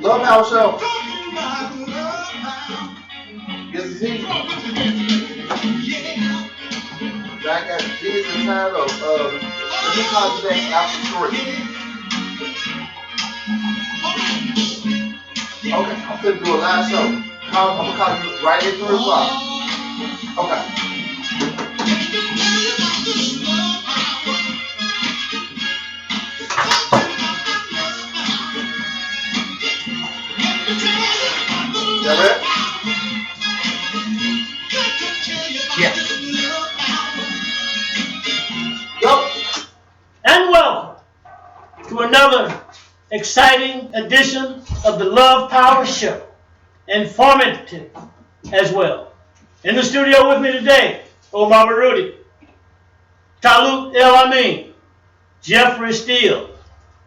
Love Power Show. Yes, it's easy. Jack got kids and tired of let me call you back after 3. Okay, I'm finna do a live show. I'm gonna call you right at 3 o'clock. Okay. Y'all ready? Yeah. Go. And welcome to another exciting edition of the Love Power Show. Informative as well. In the studio with me today, Umar, Talut, El-Amin, Jeffrey Steele,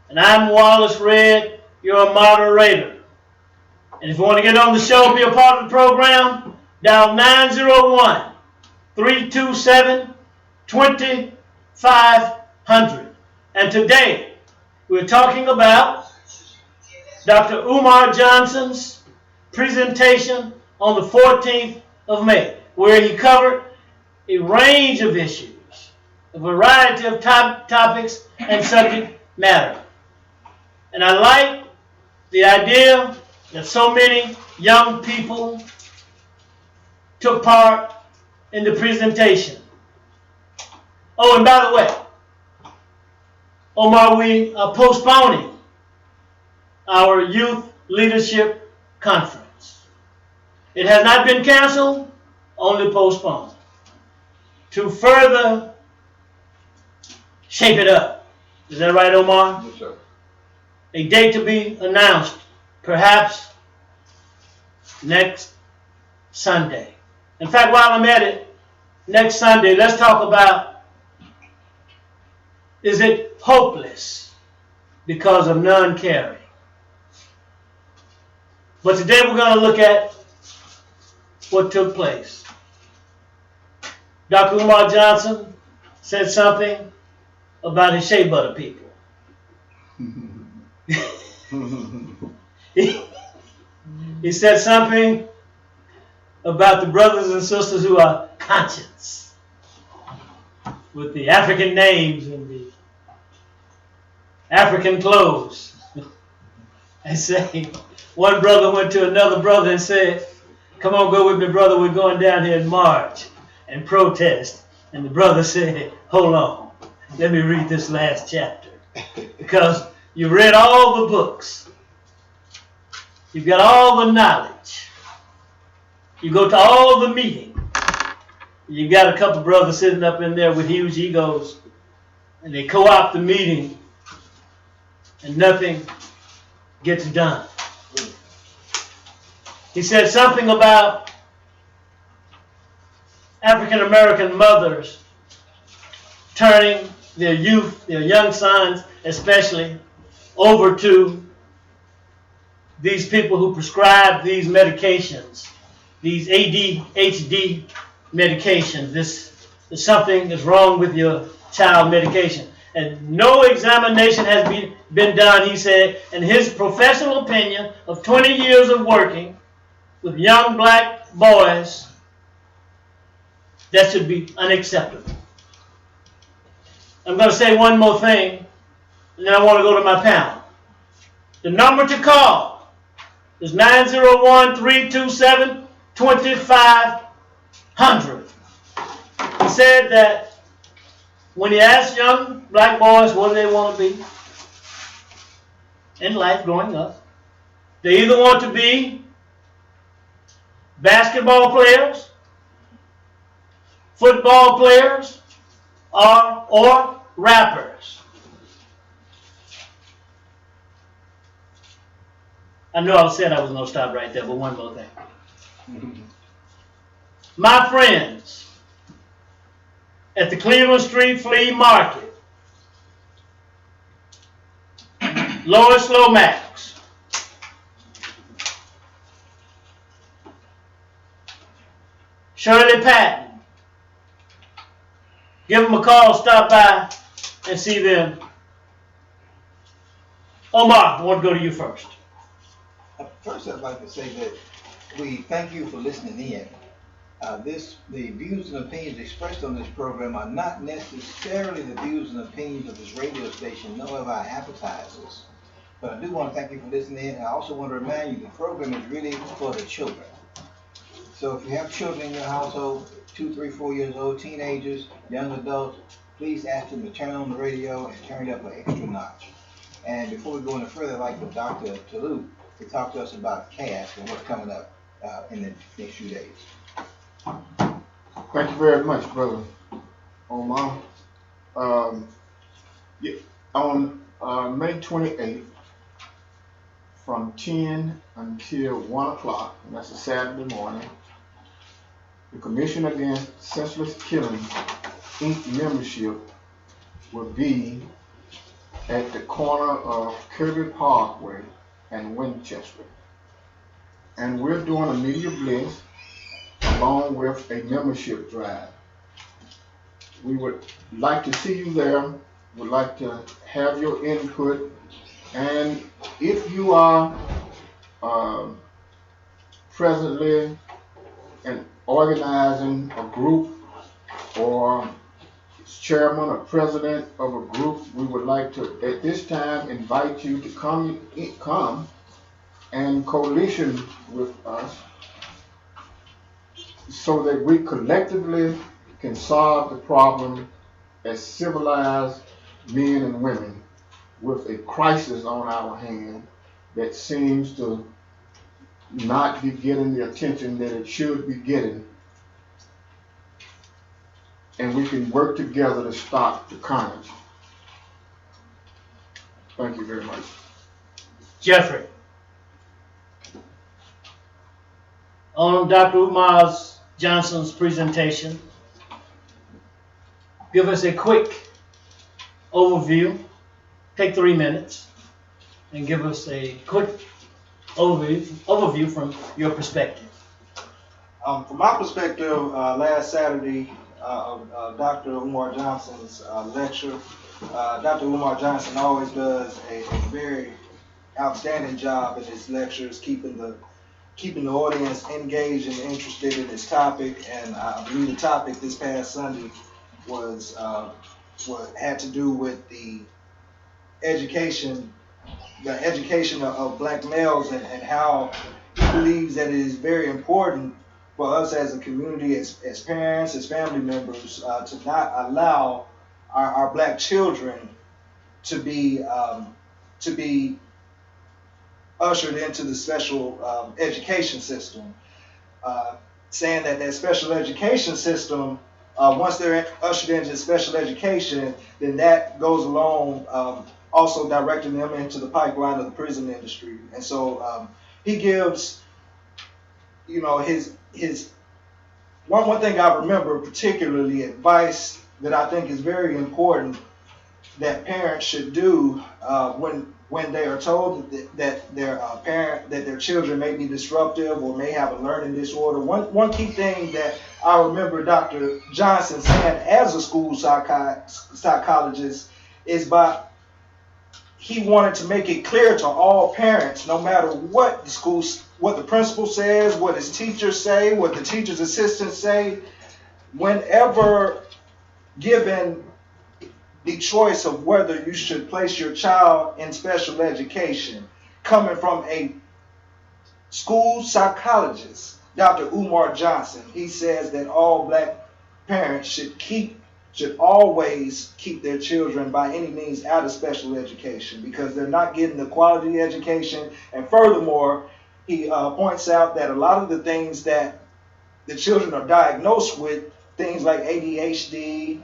and I'm Wallace Red, your moderator. And if you want to get on the show, be a part of the program, dial 901-327-2500. And today, we're talking about Dr. Umar Johnson's presentation on the 14th of May, where he covered a range of issues, a variety of topics and subject matter. And I like the idea that so many young people took part in the presentation. Oh, and by the way, Omar, we are postponing our youth leadership conference. It has not been canceled, only postponed, to further shape it up. Is that right, Omar? Yes, sir. A date to be announced, perhaps next Sunday. In fact, while I'm at it, next Sunday, let's talk about, is it hopeless because of non-caring? But today we're going to look at what took place. Dr. Umar Johnson said something about his shea butter people. He said something about the brothers and sisters who are conscious with the African names and the African clothes. I say, one brother went to another brother and said, "Come on, go with me, brother. We're going down here in March and protest." And the brother said, "Hold on. Let me read this last chapter. Because you read all the books. You've got all the knowledge. You go to all the meetings. You got a couple brothers sitting up in there with huge egos, and they co-opt the meeting, and nothing gets done." He said something about African American mothers turning their youth, their young sons especially, over to these people who prescribe these medications, these ADHD medications. This is something is wrong with your child medication. And no examination has been done, he said, in his professional opinion of 20 years of working with young black boys. That should be unacceptable. I'm going to say one more thing, and then I want to go to my panel. The number to call is 901-327-2500. He said that when he asked young black boys what do they want to be in life growing up, they either want to be basketball players, football players, or rappers. I know I said I was going to stop right there, but one more thing. My friends at the Cleveland Street Flea Market, Lois Lomax, Shirley Patton, Give them a call, stop by, and see them. Omar, I want to go to you first. First, I'd like to say that we thank you for listening in. The views and opinions expressed on this program are not necessarily the views and opinions of this radio station, nor of our advertisers. But I do want to thank you for listening in. I also want to remind you the program is really for the children. So if you have children in your household, 2, 3, 4 years old, teenagers, young adults, please ask them to turn on the radio and turn it up an extra notch. And before we go any further, I'd like for Dr. Talut to talk to us about CAS and what's coming up in the next few days. Thank you very much, Brother Omar. Yeah, on May 28th, from 10 until 1 o'clock, and that's a Saturday morning, the Commission Against Senseless Killing, Inc. membership will be at the corner of Kirby Parkway and Winchester. And we're doing a media blitz along with a membership drive. We would like to see you there, would like to have your input, and if you are presently and organizing a group or chairman or president of a group, we would like to at this time invite you to come and coalition with us so that we collectively can solve the problem as civilized men and women with a crisis on our hand that seems to not be getting the attention that it should be getting. And we can work together to stop the carnage. Thank you very much. Jeffrey. On Dr. Umar Johnson's presentation, give us a quick overview. Take 3 minutes and give us a quick overview from your perspective. From my perspective, last Saturday, Dr. Umar Johnson's lecture. Dr. Umar Johnson always does a very outstanding job in his lectures, keeping the audience engaged and interested in his topic. And I believe the topic this past Sunday was what had to do with the education of black males and how he believes that it is very important for us as a community, as parents, as family members, to not allow our black children to be ushered into the special education system. Saying that special education system, once they're ushered into special education, then that goes along also directing them into the pipeline of the prison industry. And so he gives, his one thing I remember particularly, advice that I think is very important that parents should do when they are told that their children may be disruptive or may have a learning disorder. One key thing that I remember Dr. Johnson saying as a school psychologist is he wanted to make it clear to all parents, no matter what the principal says, what his teachers say, what the teacher's assistants say, whenever given the choice of whether you should place your child in special education, coming from a school psychologist, Dr. Umar Johnson, he says that all black parents should always keep their children by any means out of special education because they're not getting the quality education. And furthermore, he points out that a lot of the things that the children are diagnosed with, things like ADHD,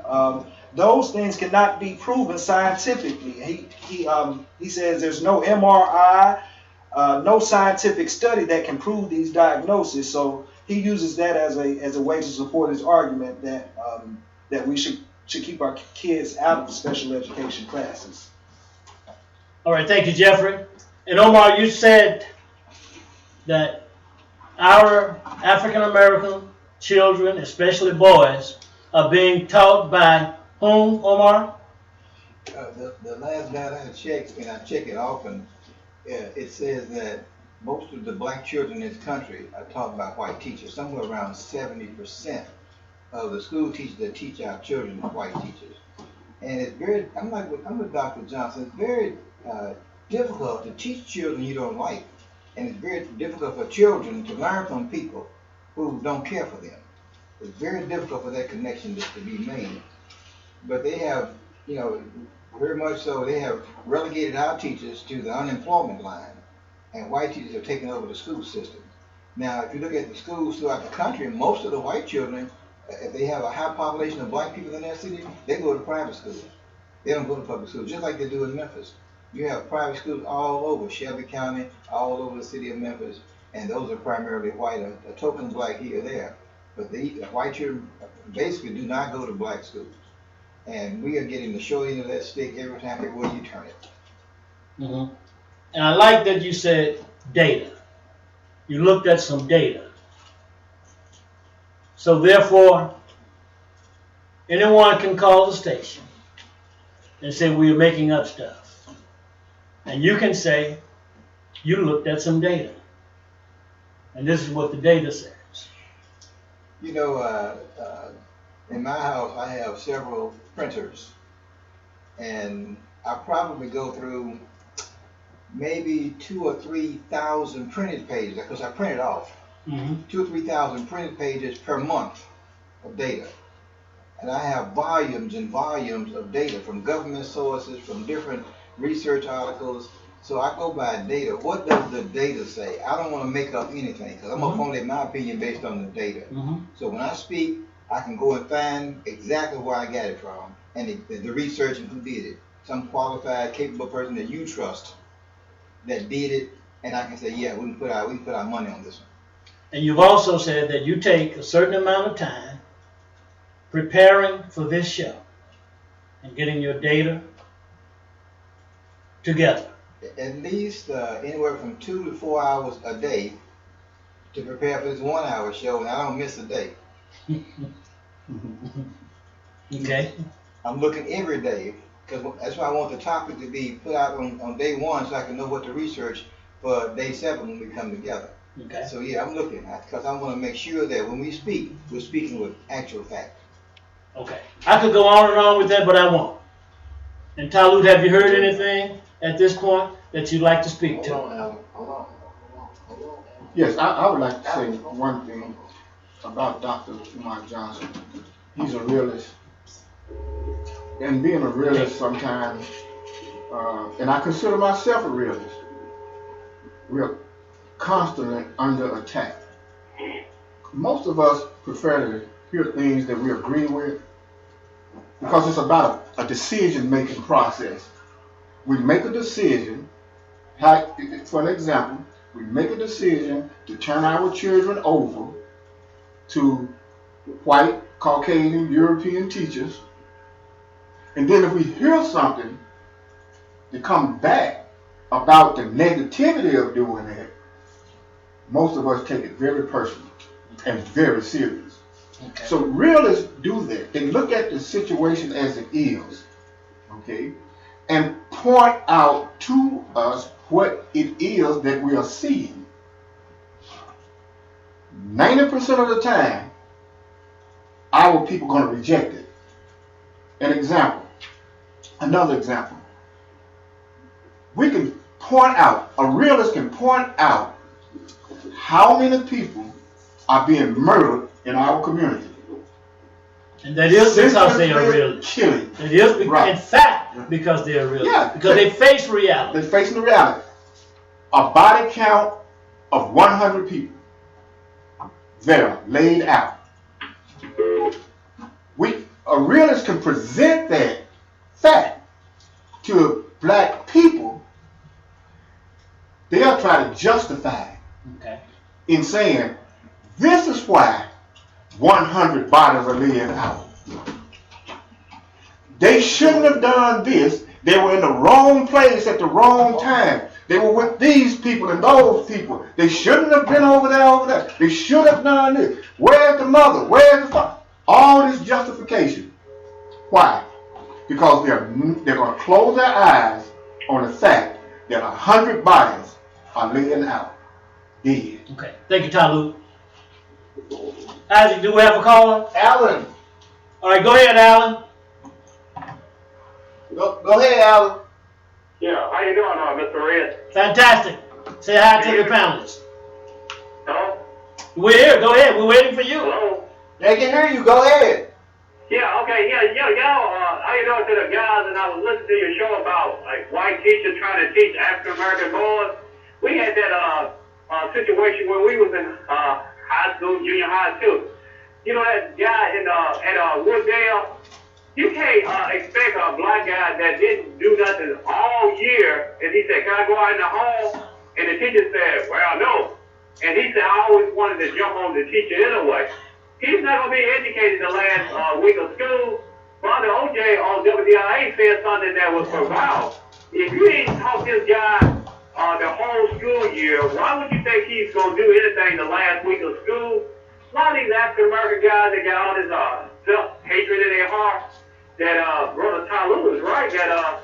those things cannot be proven scientifically. He says there's no MRI, no scientific study that can prove these diagnoses. So he uses that as a way to support his argument that we should keep our kids out of special education classes. All right, thank you, Jeffrey. And Omar, you said that our African American children, especially boys, are being taught by Whom, Omar? The last data I checked, and I check it often, it says that most of the black children in this country are taught by white teachers. Somewhere around 70% of the school teachers that teach our children are white teachers. And it's very, I'm with Dr. Johnson, it's very difficult to teach children you don't like. And it's very difficult for children to learn from people who don't care for them. It's very difficult for that connection to be made. But they have, very much so, they have relegated our teachers to the unemployment line. And white teachers have taken over the school system. Now, if you look at the schools throughout the country, most of the white children, if they have a high population of black people in their city, they go to private schools. They don't go to public schools, just like they do in Memphis. You have private schools all over Shelby County, all over the city of Memphis, and those are primarily white, a token black here or there. But the white children basically do not go to black schools. And we are getting the short end of that stick every time, everywhere you turn it. Mm-hmm. And I like that you said data. You looked at some data. So therefore, anyone can call the station and say we are making up stuff. And you can say you looked at some data. And this is what the data says. In my house, I have several printers. And I probably go through maybe 2,000 or 3,000 printed pages, because I print it off. Mm-hmm. 2,000 or 3,000 printed pages per month of data. And I have volumes and volumes of data from government sources, from different research articles. So I go by data. What does the data say? I don't want to make up anything, because I'm going to formulate my opinion based on the data. Mm-hmm. So when I speak, I can go and find exactly where I got it from, and the research and who did it. Some qualified, capable person that you trust that did it, and I can say, yeah, we can put our money on this one. And you've also said that you take a certain amount of time preparing for this show and getting your data together. At least anywhere from 2 to 4 hours a day to prepare for this 1 hour show, and I don't miss a day. Okay. I'm looking every day, because that's why I want the topic to be put out on day one, so I can know what to research for day 7 when we come together. Okay. So yeah, I'm looking, because I want to make sure that when we speak, we're speaking with actual fact. Okay. I could go on and on with that, but I won't. And Talut, have you heard anything at this point that you'd like to speak to? Hold on. Yes, I would like to say one thing about Dr. Umar Johnson. He's a realist. And being a realist sometimes, and I consider myself a realist, we're constantly under attack. Most of us prefer to hear things that we agree with, because it's about a decision-making process. We make a decision, for an example, we make a decision to turn our children over to white, Caucasian, European teachers. And then if we hear something that comes back about the negativity of doing it, most of us take it very personal and very serious. Okay. So realists do that. They look at the situation as it is, okay, and point out to us what it is that we are seeing. 90% of the time, our people are going to reject it. Another example. We can point out, a realist can point out how many people are being murdered in our community. And that is because they are realists. Killing. It is, Right. in fact, because they are realists. Yeah. Because they face reality. They're facing the reality. A body count of 100 people there, laid out. A realist can present that fact to black people. They'll try to justify it Okay. in saying, this is why 100 bodies are laying out. They shouldn't have done this. They were in the wrong place at the wrong time. They were with these people and those people. They shouldn't have been over there. They should have done this. Where's the mother? Where's the father? All this justification. Why? because they're going to close their eyes on the fact that 100 bodies are laying out dead. Okay. Thank you, Talut. Isaac, do we have a caller? Alan, All right, go ahead, Alan. go ahead, Alan. Yeah, how you doing, Mr. Red? Fantastic. Say hi to the panelists. Hello? We're here. Go ahead. We're waiting for you. Hello? They can hear you. Go ahead. Yeah, okay, y'all, how you doing to the guys? And I was listening to your show about, like, white teachers trying to teach African-American boys. We had that situation when we was in high school, junior high, too. You know that guy at Wooddale? You can't expect a black guy that didn't do nothing all year, and he said, can I go out in the hall? And the teacher said, well, no. And he said, I always wanted to jump on the teacher anyway. He's not going to be educated the last week of school. Brother OJ on WDIA said something that was profound. If you didn't talk this guy the whole school year, why would you think he's going to do anything the last week of school? A lot of these African-American guys that got all this self-hatred in their heart, that Brother Talut is right, that a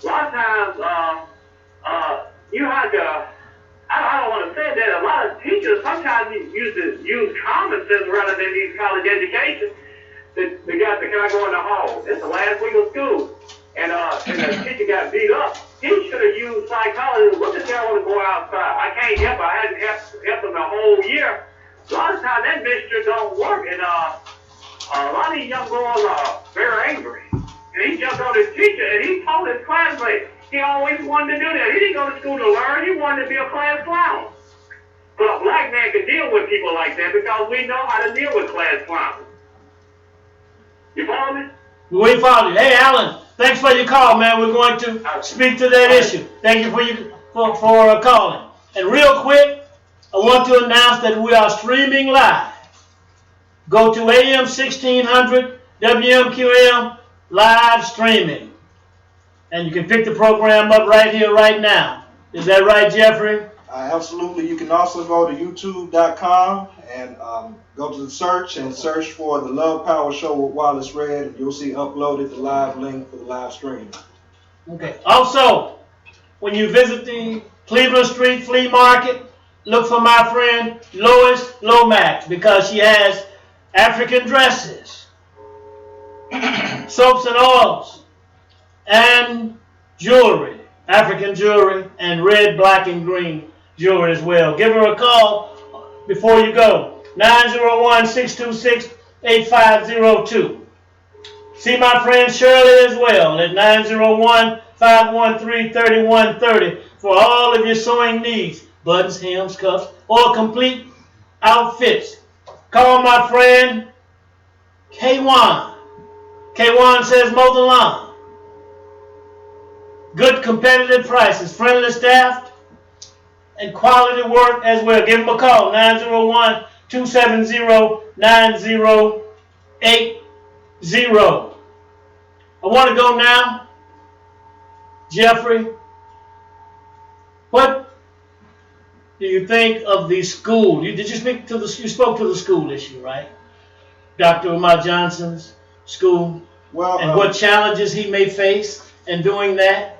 lot of times you have to, I don't want to say that, a lot of teachers sometimes use common sense rather than these college education. The guy said, can I go in the hall? It's the last week of school. And the teacher got beat up. He should have used psychology. What does guy want to go outside? I can't help him. I hadn't helped him the whole year. A lot of times that mixture don't work. And a lot of these young boys are very angry. And he jumped on his teacher and he told his classmates, he always wanted to do that. He didn't go to school to learn. He wanted to be a class clown. But a black man can deal with people like that because we know how to deal with class clowns. You follow me? We follow you. Hey, Alan, thanks for your call, man. We're going to speak to that issue. Thank you for calling. And real quick, I want to announce that we are streaming live. Go to AM 1600 WMQM live streaming. And you can pick the program up right here, right now. Is that right, Jeffrey? Absolutely. You can also go to youtube.com and go to the search for the Love Power Show with Wallace Red, and you'll see uploaded the live link for the live stream. Okay. Also, when you visit the Cleveland Street Flea Market, look for my friend Lois Lomax because she has African dresses, soaps and oils, and jewelry, African jewelry, and red, black, and green jewelry as well. Give her a call before you go. 901-626-8502. See my friend Shirley as well at 901-513-3130 for all of your sewing needs, buttons, hems, cuffs, or complete outfits. Call my friend K1. K1 says mow the lawn. Good competitive prices, friendly staff, and quality work as well. Give them a call, 901-270-9080. I want to go now. Jeffrey, what do you think of the school? You spoke to the school issue, right? Dr. Umar Johnson's school, and what challenges he may face in doing that?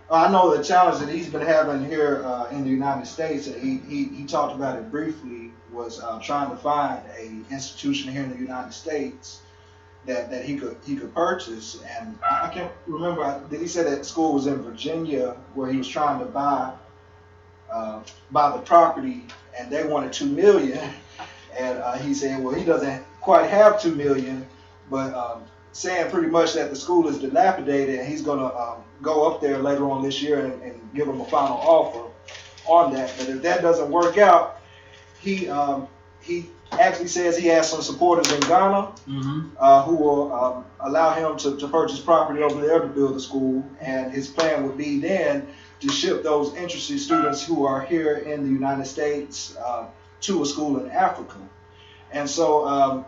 I know the challenge that he's been having here in the United States, and he talked about it briefly, was trying to find a institution here in the United States that he could purchase. And I can't remember, did he say that school was in Virginia where he was trying to buy the property, and they wanted $2 million, and he said, well, he doesn't quite have $2 million, but saying pretty much that the school is dilapidated, and he's going to go up there later on this year and give them a final offer on that. But if that doesn't work out, he actually says he has some supporters in Ghana who will allow him to purchase property over there to build a school, and his plan would be then to ship those interested students who are here in the United States to a school in Africa. And so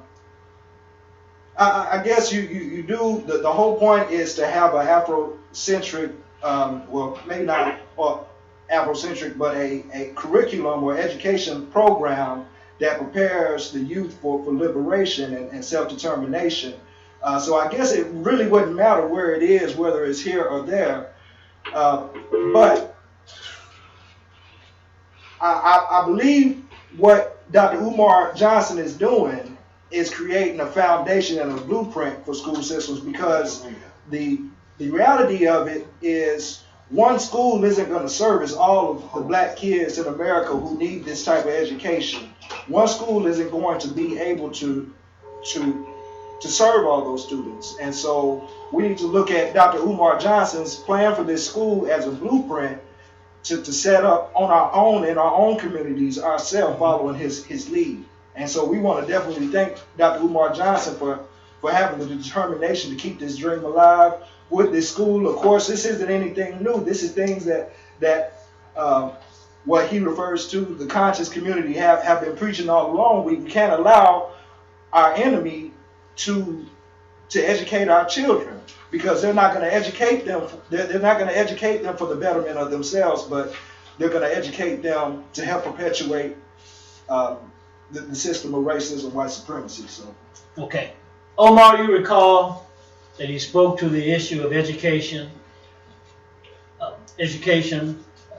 I guess you do, the whole point is to have an Afrocentric, well, maybe not Afrocentric, but a curriculum or education program that prepares the youth for liberation and self-determination. So I guess it really wouldn't matter where it is, whether it's here or there. But I believe what Dr. Umar Johnson is doing is creating a foundation and a blueprint for school systems, because the reality of it is one school isn't going to service all of the black kids in America who need this type of education. One school isn't going to be able to serve all those students. And so we need to look at Dr. Umar Johnson's plan for this school as a blueprint to set up on our own in our own communities ourselves, following his lead. And so we want to definitely thank Dr. Umar Johnson for having the determination to keep this dream alive with this school. Of course, this isn't anything new. This is things that what he refers to, the conscious community, have been preaching all along. We can't allow our enemy to educate our children, because they're not going to educate them. They're not going to educate them for the betterment of themselves, but they're going to educate them to help perpetuate the system of racism, white supremacy. So, Okay. Omar, you recall that he spoke to the issue of education,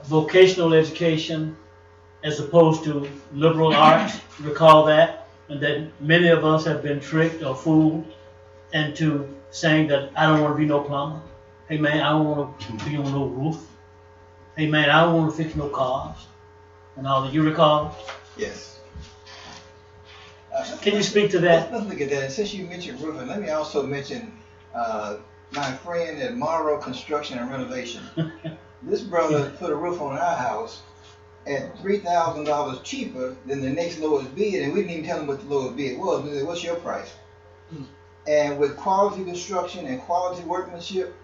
vocational education, as opposed to liberal arts. Recall that? And that many of us have been tricked or fooled into saying that I don't want to be no plumber. Hey man, I don't want to be on no roof. Hey man, I don't want to fix no cars. And all that. You recall? Yes. Can you speak to that? Let's look at that. And since you mentioned roofing, let me also mention my friend at Morrow Construction and Renovation. This brother put a roof on our house at $3,000 cheaper than the next lowest bid, and we didn't even tell him what the lowest bid was. We said, "What's your price?" And with quality construction and quality workmanship,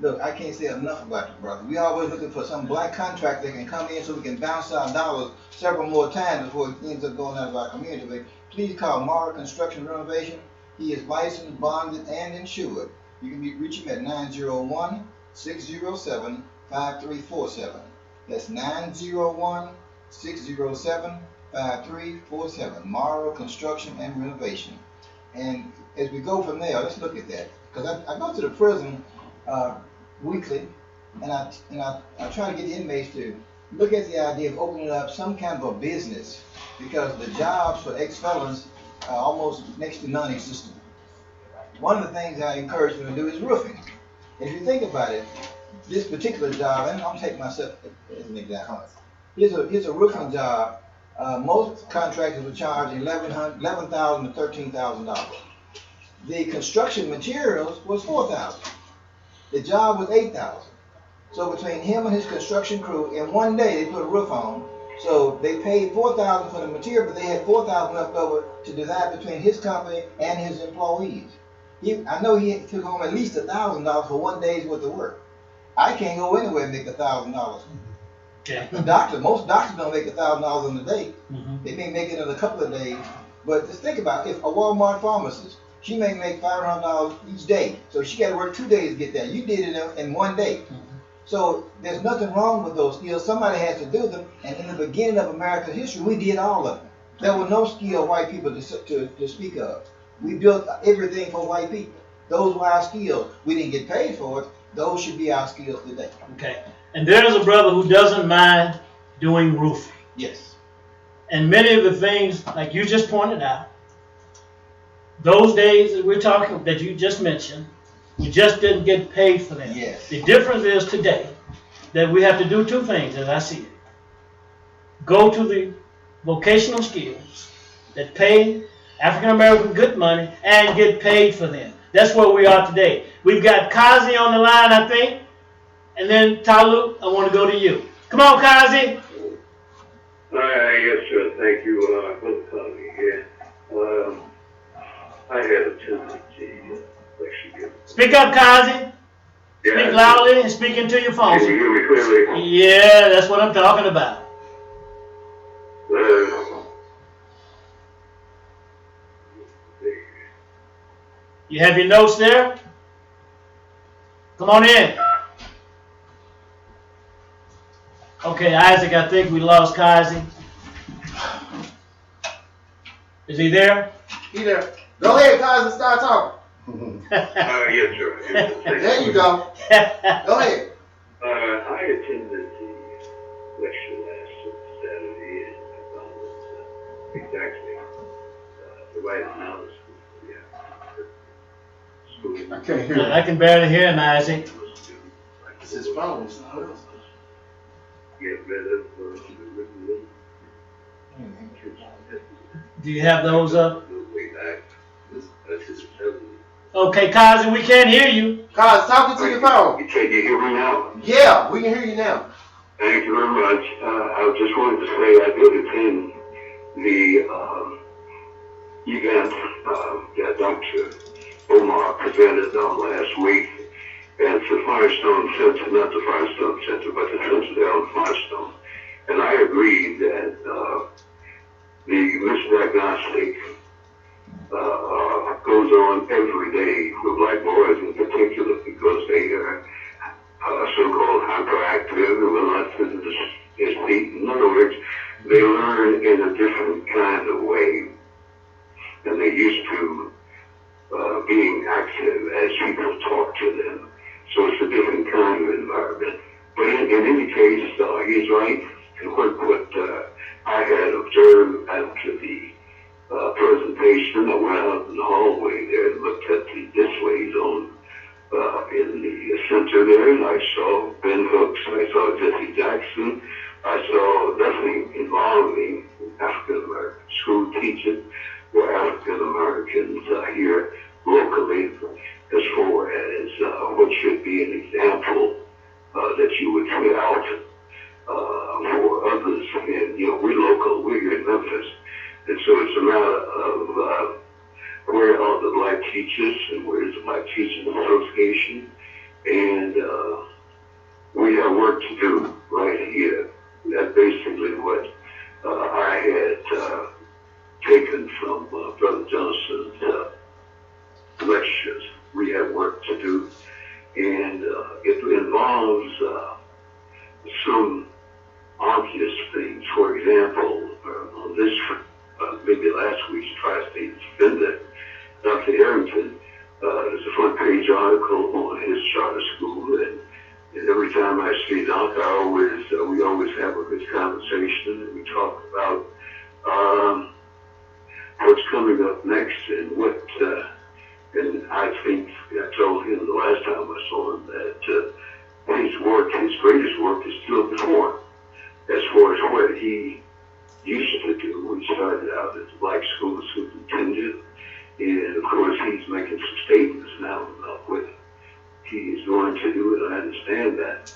look, I can't say enough about the brother. We always looking for some black contractor that can come in so we can bounce our dollars several more times before it ends up going out of our community. But please call Mara Construction Renovation. He is licensed, bonded, and insured. You can reach him at 901-607-5347. That's 901-607-5347. Mara Construction and Renovation. And as we go from there, let's look at that. Because I go to the prison weekly, and I try to get the inmates to look at the idea of opening up some kind of a business, because the jobs for ex-felons are almost next to non-existent. One of the things I encourage them to do is roofing. If you think about it, this particular job, and I'll take myself as an example. Here's a roofing job. Most contractors will charge $11,000 to $13,000. The construction materials was $4,000. The job was $8,000. So between him and his construction crew, in one day they put a roof on. So they paid $4,000 for the material, but they had $4,000 left over to divide between his company and his employees. I know he took home at least $1,000 for one day's worth of work. I can't go anywhere and make $1,000. Okay. Most doctors don't make $1,000 in a day. They may make it in a couple of days. But just think about it. If a Walmart pharmacist, she may make $500 each day. So she got to work 2 days to get that. You did it in one day. So there's nothing wrong with those skills. Somebody has to do them. And in the beginning of America's history, we did all of them. There were no skilled white people to speak of. We built everything for white people. Those were our skills. We didn't get paid for it. Those should be our skills today. Okay. And there's a brother who doesn't mind doing roofing. Yes. And many of the things, like you just pointed out, those days that we're talking, that you just mentioned, we just didn't get paid for them. Yes. The difference is today that we have to do two things, as I see it. Go to the vocational skills that pay African American good money and get paid for them. That's where we are today. We've got Kazi on the line, I think. And then Talut, I want to go to you. Come on, Kazi. Yes, sir. Thank you, Brother Kazi. Yeah. I had a tendency. Speak up, Kazi. Yeah, Speak loudly and speak into your phone. Can you hear me clearly? Yeah, that's what I'm talking about. You have your notes there? Come on in. Okay, Isaac, I think we lost Kazi. Is he there? He there. Go ahead, guys, and start talking. Yes, sir. There you go. Go ahead. I attended the lecture last Saturday, and I found it exactly the right analysis. Yeah. I can't hear you. I can barely hear him, Isaac. It's his phone. Get rid of Do you have those up? way back. That's his Okay, Kazi, we can't hear you. Cause talking to your phone. Can you hear me now? Yeah, we can hear you now. Thank you very much. I just wanted to say I did attend the event that Dr. Umar presented last week. And it's the Firestone Center, not the Firestone Center, but the Center there on Firestone. And I agree that the misdiagnostic goes on every day with black boys in particular because they are so-called hyperactive and will not visit his feet. In other words, they learn in a different kind of way than they used to being active as people talk to them. So it's a different kind of environment. But in any case, he's right. And what I had observed after the presentation, I went out in the hallway there and looked at the displays on in the center there, and I saw Ben Hooks, I saw Jesse Jackson, I saw nothing involving African American school teaching or African Americans here locally as far as what should be an example that you would put out for others. And, we're local, we're here in Memphis. And so it's a matter of where are the black teachers and where is the Black Teachers Association. And we have work to do right here. That's basically what I had taken from Brother Johnson's lectures. We have work to do. And it involves some obvious things. For example, on this, maybe last week's Tri-State Defender, Dr. Harrington, there's a front page article on his charter school, and every time I see Doc, we always have a good conversation, and we talk about what's coming up next and what, and I think I told him the last time I saw him that his greatest work is still before, as far as what he used to do when he started out as a black school superintendent. And of course, he's making some statements now about what he is going to do, and I understand that.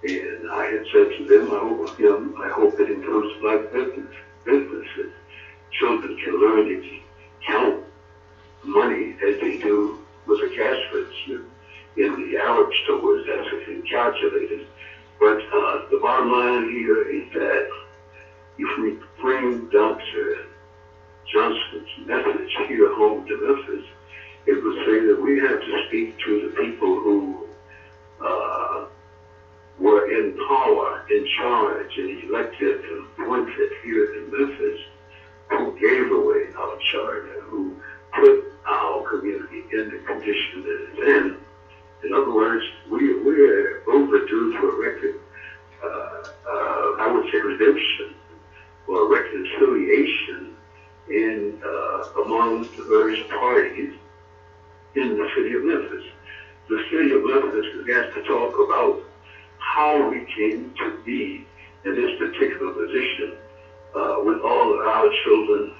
And I had said to them, I hope it includes black businesses. Children can learn to count money as they do with a cash register in the Arab stores as it's been calculated. But the bottom line here is that if we bring Dr. Johnson's message here home to Memphis, it would say that we have to speak to the people who were in power, in charge, and elected and appointed here in Memphis, who gave away our charter, who put our community in the condition that it's in. In other words, we're overdue for a record, I would say redemption or reconciliation in among the various parties in the city of Memphis. The city of Memphis has got to talk about how we came to be in this particular position with all of our children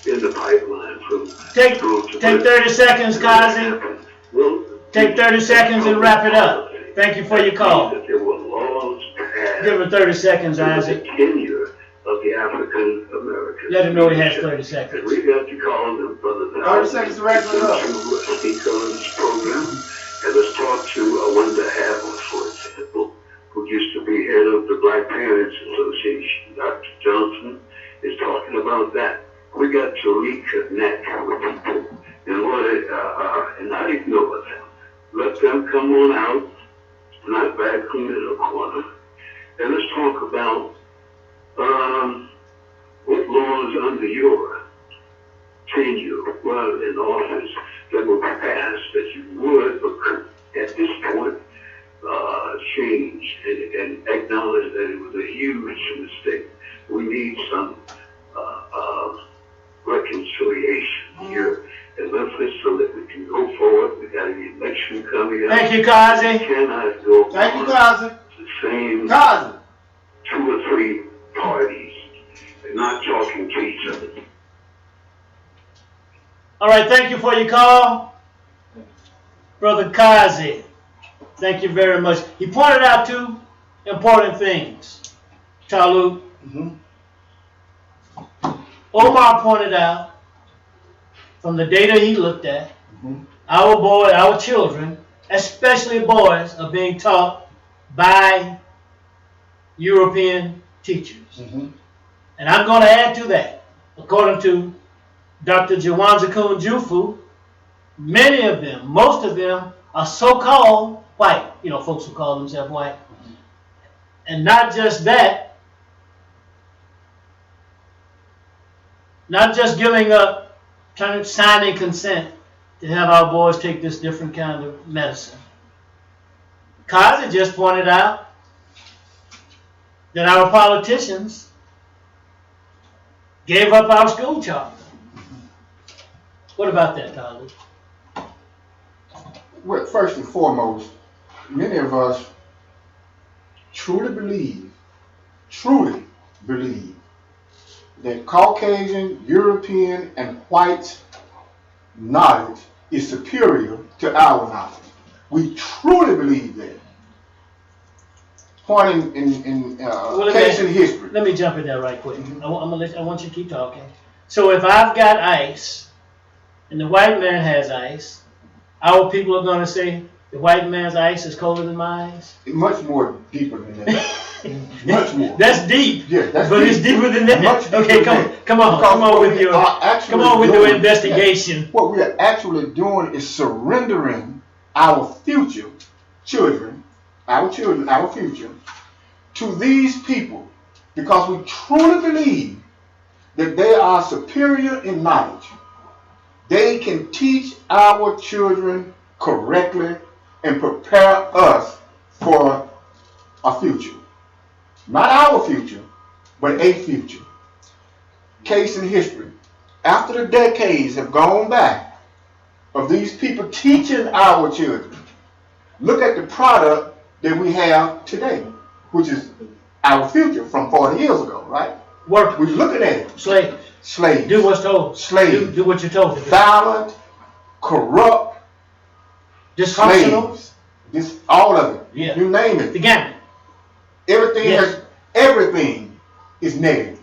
in the pipeline from Take school to 30 seconds, Kazi. Well, Take 30 seconds and wrap it up. Thank you for your call. that there were laws passed Give him 30 seconds, for the Isaac. tenure of the African Americans. Let him know he has 30 And seconds. we got to call them, Brother 30 seconds to wrap it up. to speak on this program. And let's talk to Wanda Hadley, for example, who used to be head of the Black Parents Association. Dr. Johnson is talking about that. We got to reconnect with people and not ignore them. Let them come on out, not back in the corner. And let's talk about what laws under your tenure while in office that were passed that you would, at this point, change and acknowledge that it was a huge mistake. We need some reconciliation here in Memphis so that we can go forward. We got an election coming up. Thank you, Kazi. We cannot go Thank you, on Kazi. the same Kazi. 2 or 3 parties and not talking to each other. All right, thank you for your call. Brother Kazi, thank you very much. He pointed out 2 important things. Talut. Umar pointed out from the data he looked at, our children, especially boys, are being taught by European teachers. And I'm going to add to that, according to Dr. Jawanzakun Jufu, many of them, most of them, are so-called white. You know, folks who call themselves white. And not just that, not just giving up, signing consent to have our boys take this different kind of medicine. Kazi just pointed out that our politicians gave up our school charter. What about that, Talut? Well, first and foremost, many of us truly believe that Caucasian, European, and white knowledge is superior to our knowledge. We truly believe that. Point in case in history. Let me jump in there right quick. I want you to keep talking. So if I've got ice, and the white man has ice, our people are going to say the white man's ice is colder than my ice? Much more deeper than that. Much more. That's deep. Yeah, that's but deep. it's deeper than that. Much deeper Okay, come on with your investigation. Yeah, what we are actually doing is surrendering our future children, our future, to these people, because we truly believe that they are superior in knowledge. They can teach our children correctly and prepare us for a future. Not our future, but a future. Case in history. After the decades have gone by of these people teaching our children, look at the product that we have today, which is our future from 40 years ago, right? Work. We're looking at it. Slaves. Do what's told. Slaves. Do what you're told to do. Violent, corrupt, dysfunctional. Slaves. All of it. Yeah. You name it. The gamut. Everything is negative.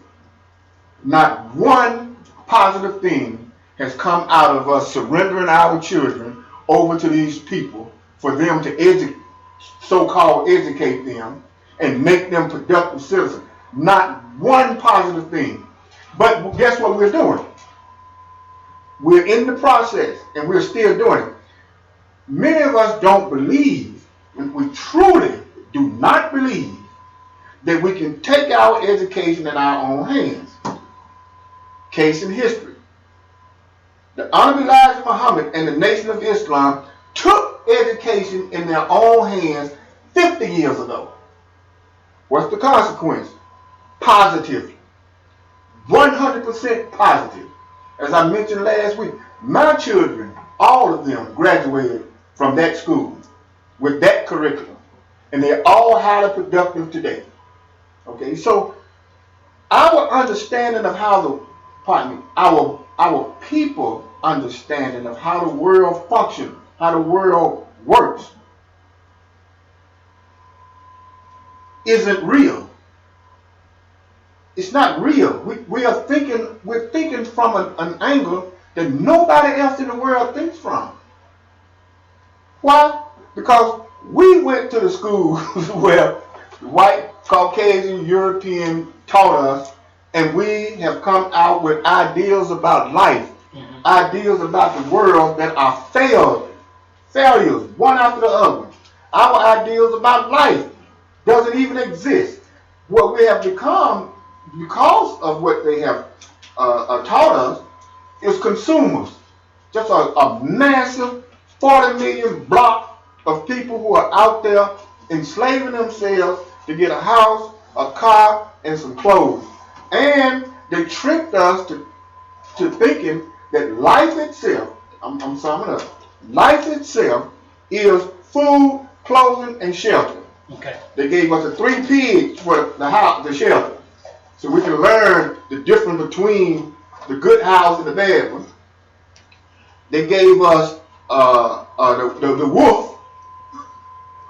Not one positive thing has come out of us surrendering our children over to these people for them to so-called educate them and make them productive citizens. Not one positive thing. But guess what we're doing? We're in the process and we're still doing it. Many of us don't believe, we truly do not believe that we can take our education in our own hands. Case in history. The Honorable Elijah Muhammad and the Nation of Islam took education in their own hands 50 years ago. What's the consequence? Positive. 100% positive. As I mentioned last week, my children, all of them graduated from that school with that curriculum. And they're all highly productive today. Okay, so our understanding of our people understanding of how the world functions, how the world works, isn't real. It's not real. We're thinking from an angle that nobody else in the world thinks from. Why? Because we went to the schools where white, Caucasian, European taught us, and we have come out with ideals about life, ideals about the world that are failures, one after the other. Our ideals about life doesn't even exist. What we have become, because of what they have taught us, is consumers. Just a massive 40 million block of people who are out there enslaving themselves to get a house, a car, and some clothes. And they tricked us to thinking that life itself, I'm summing up, life itself is food, clothing, and shelter. Okay. They gave us the 3 pigs for the house, the shelter, so we can learn the difference between the good house and the bad one. They gave us the wolf,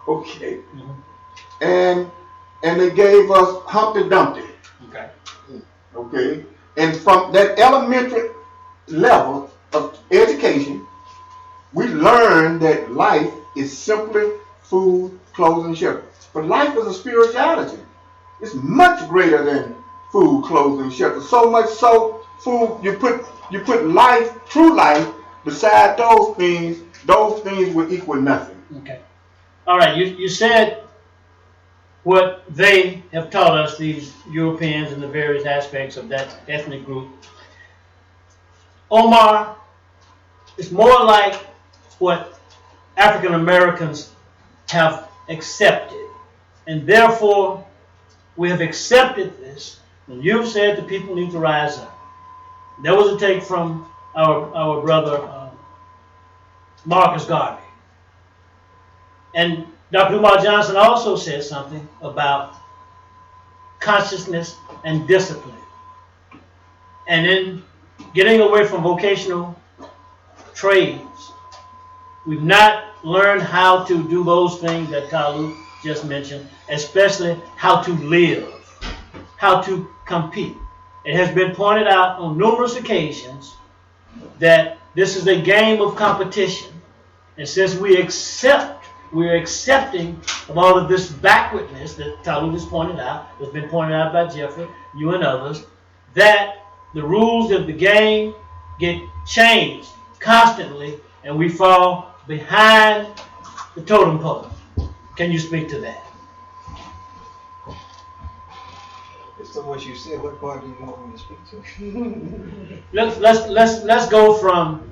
okay, and they gave us Humpty Dumpty, Okay. okay, and from that elementary level of education, we learned that life is simply food, clothes, and shelter. But life is a spirituality. It's much greater than food, clothes, and shelter. So much so, food, you put life, true life, beside those things will equal nothing. Okay. All right. You said what they have taught us, these Europeans and the various aspects of that ethnic group. Omar, it's more like what African Americans have accepted. And therefore, we have accepted this. And you've said the people need to rise up. That was a take from our brother Marcus Garvey. And Dr. Umar Johnson also said something about consciousness and discipline. And in getting away from vocational trades, we've not learned how to do those things that Talut just mentioned, especially how to live, how to compete. It has been pointed out on numerous occasions that this is a game of competition. And since we're accepting of all of this backwardness that Talut has pointed out, has been pointed out by Jeffrey, you and others, that the rules of the game get changed constantly and we fall behind the totem pole. Can you speak to that? It's so much you said. What part do you want me to speak to? Let's go from,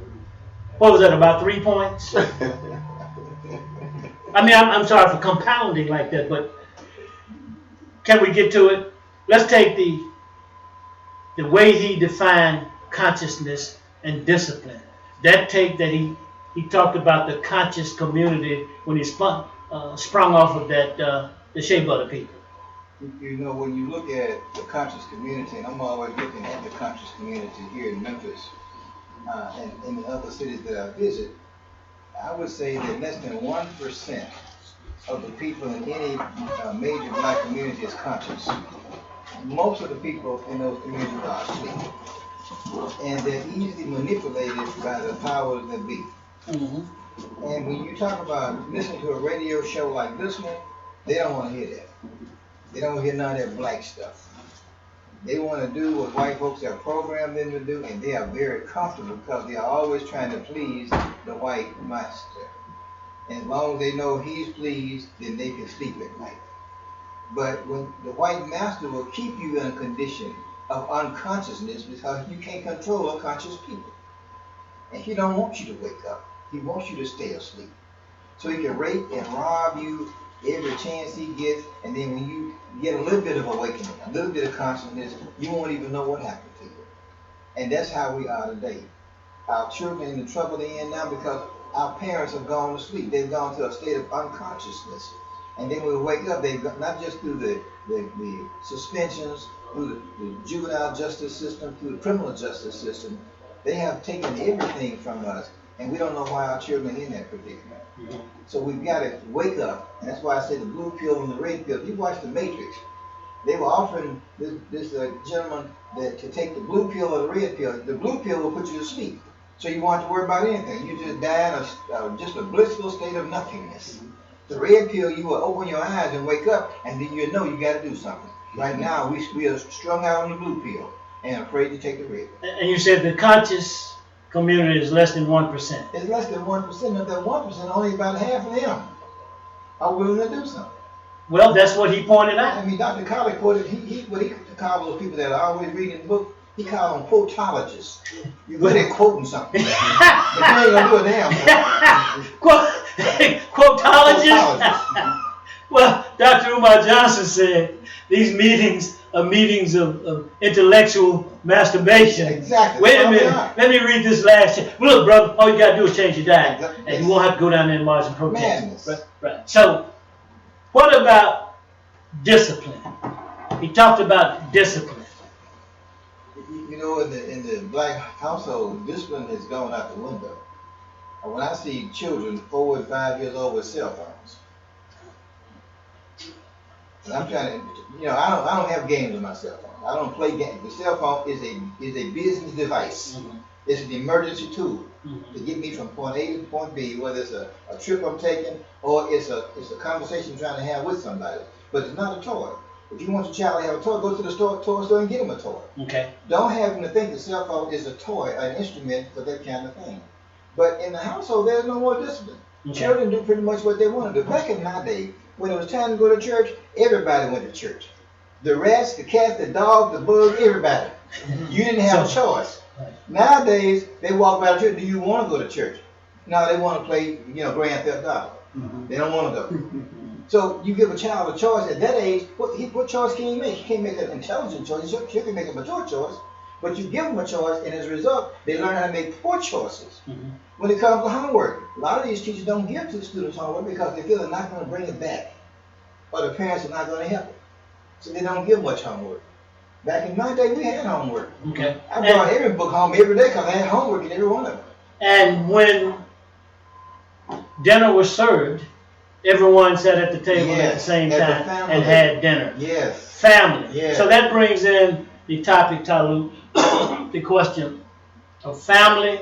what was that, about 3 points? I mean, I'm sorry for compounding like that, but can we get to it? Let's take the way he defined consciousness and discipline. That take that he talked about the conscious community when he sprung off of that the Shea Butter people. You know, when you look at the conscious community, and I'm always looking at the conscious community here in Memphis and in the other cities that I visit, I would say that less than 1% of the people in any major black community is conscious. Most of the people in those communities are asleep. And they're easily manipulated by the powers that be. Mm-hmm. And when you talk about listening to a radio show like this one, they don't want to hear that. They don't hear none of that black stuff. They want to do what white folks have programmed them to do, and they are very comfortable because they are always trying to please the white master. And as long as they know he's pleased, then they can sleep at night. But when the white master will keep you in a condition of unconsciousness because you can't control unconscious people. And he don't want you to wake up. He wants you to stay asleep. So he can rape and rob you every chance he gets, and then when you get a little bit of awakening, a little bit of consciousness, you won't even know what happened to you. And that's how we are today. Our children are in the trouble they're in now because our parents have gone to sleep. They've gone to a state of unconsciousness. And then when we wake up, they've got, not just through the suspensions, through the juvenile justice system, through the criminal justice system, they have taken everything from us, and we don't know why our children are in that predicament. Mm-hmm. So we've got to wake up, and that's why I say the blue pill and the red pill. If you watch The Matrix, they were offering this gentleman that to take the blue pill or the red pill. The blue pill will put you to sleep, so you won't have to worry about anything. You just die in just a blissful state of nothingness. Mm-hmm. The red pill, you will open your eyes and wake up, and then you know you got to do something. Right now, we are strung out on the blue pill and afraid to take the red. And you said the conscious community is less than 1%. It's less than 1%. Of that 1%, only about half of them are willing to do something. Well, that's what he pointed out. I mean, Dr. Colley quoted, he called those people that are always reading the book, He called them quotologists. You're good at quoting something, but you ain't gonna do a damn thing. Quotologist? Well, Dr. Umar Johnson said these meetings are meetings of intellectual masturbation. Exactly. Wait a That's minute. all they are. Let me read this last. Look, brother, all you got to do is change your diet. Exactly. And you won't have to go down there and march and protest. Madness. Right. So, what about discipline? He talked about discipline. You know, in the black household, discipline has gone out the window. When I see children 4 and 5 years old with cell phones, and I'm trying to, I don't have games on my cell phone. I don't play games. The cell phone is a business device. Mm-hmm. It's an emergency tool Mm-hmm. to get me from point A to point B, whether it's a trip I'm taking or it's a conversation I'm trying to have with somebody. But it's not a toy. If you want your child to have a toy, go to the toy store and get them a toy. Okay. Don't have them to think the cell phone is a toy, an instrument for that kind of thing. But in the household, there's no more discipline. Okay. Children do pretty much what they want to do. Back in my day, when it was time to go to church, everybody went to church. The rats, the cats, the dogs, the bugs, everybody. You didn't have a choice. Right. Nowadays, they walk by the church. Do you want to go to church? No, they want to play, Grand Theft Auto. Mm-hmm. They don't want to go. So you give a child a choice at that age. What choice can he make? He can't make an intelligent choice. He can make a mature choice. But you give them a choice, and as a result, they learn how to make poor choices. Mm-hmm. When it comes to homework, a lot of these teachers don't give to the students homework because they feel they're not going to bring it back, or the parents are not going to help it. So they don't give much homework. Back in my day, we had homework. Okay. I brought every book home every day because I had homework in every one of them. And when dinner was served, everyone sat at the table at the same at the time family. and had dinner. Yes. Family. Yes. So that brings in the topic, Talut, the question of family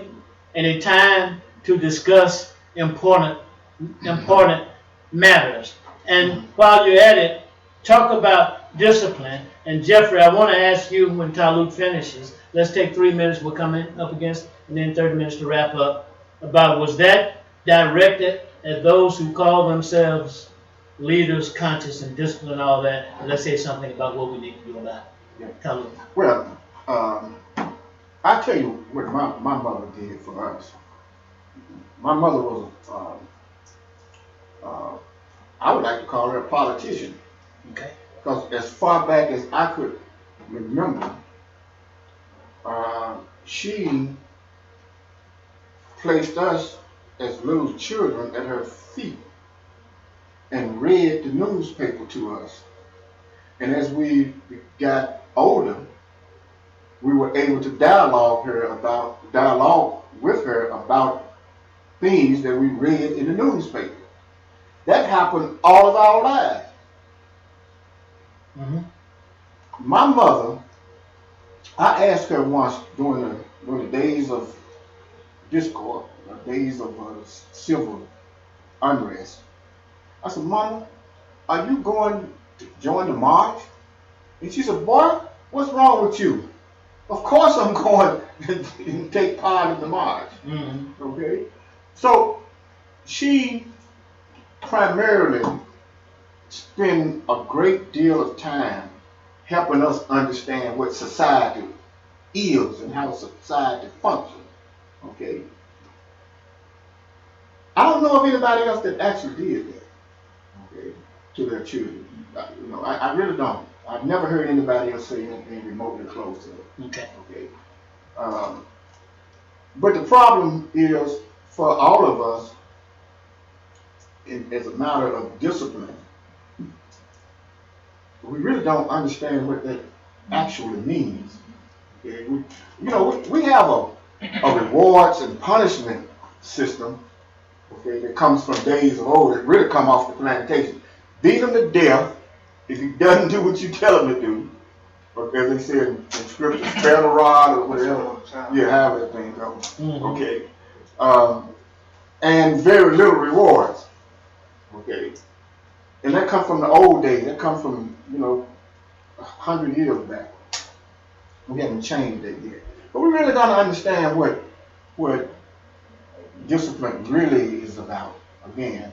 and a time to discuss important matters. And while you're at it, talk about discipline. And Jeffrey, I want to ask you when Talut finishes, let's take 3 minutes, we're coming up against, and then 30 minutes to wrap up, about was that directed at those who call themselves leaders, conscious, and disciplined, and all that? And let's say something about what we need to do about it. Talut. Well, I tell you what my mother did for us. My mother was, I would like to call her a politician. Okay. Because as far back as I could remember, she placed us as little children at her feet and read the newspaper to us. And as we got older, we were able to dialogue with her about things that we read in the newspaper. That happened all of our lives. Mm-hmm. My mother, I asked her once during the days of discord, the days of civil unrest, I said, Mama, are you going to join the march? And she said, boy, what's wrong with you? Of course I'm going to take part in the march. Mm-hmm. Okay? So she primarily spend a great deal of time helping us understand what society is and how society functions. Okay? I don't know of anybody else that actually did that, okay, to their children. I really don't. I've never heard anybody else say anything remotely close to it. Okay. Okay. But the problem is for all of us, as a matter of discipline, we really don't understand what that actually means. Okay? We have a rewards and punishment system, okay, that comes from days of old. It really come off the plantation. Beat him to death if he doesn't do what you tell him to do. Okay, as they said in scripture, spare the rod or whatever. Yeah, have that thing go. Mm-hmm. Okay. And very little rewards. Okay. And that comes from the old days. That comes from, 100 years back. We haven't changed that yet. But we really got to understand what discipline really is about. Again,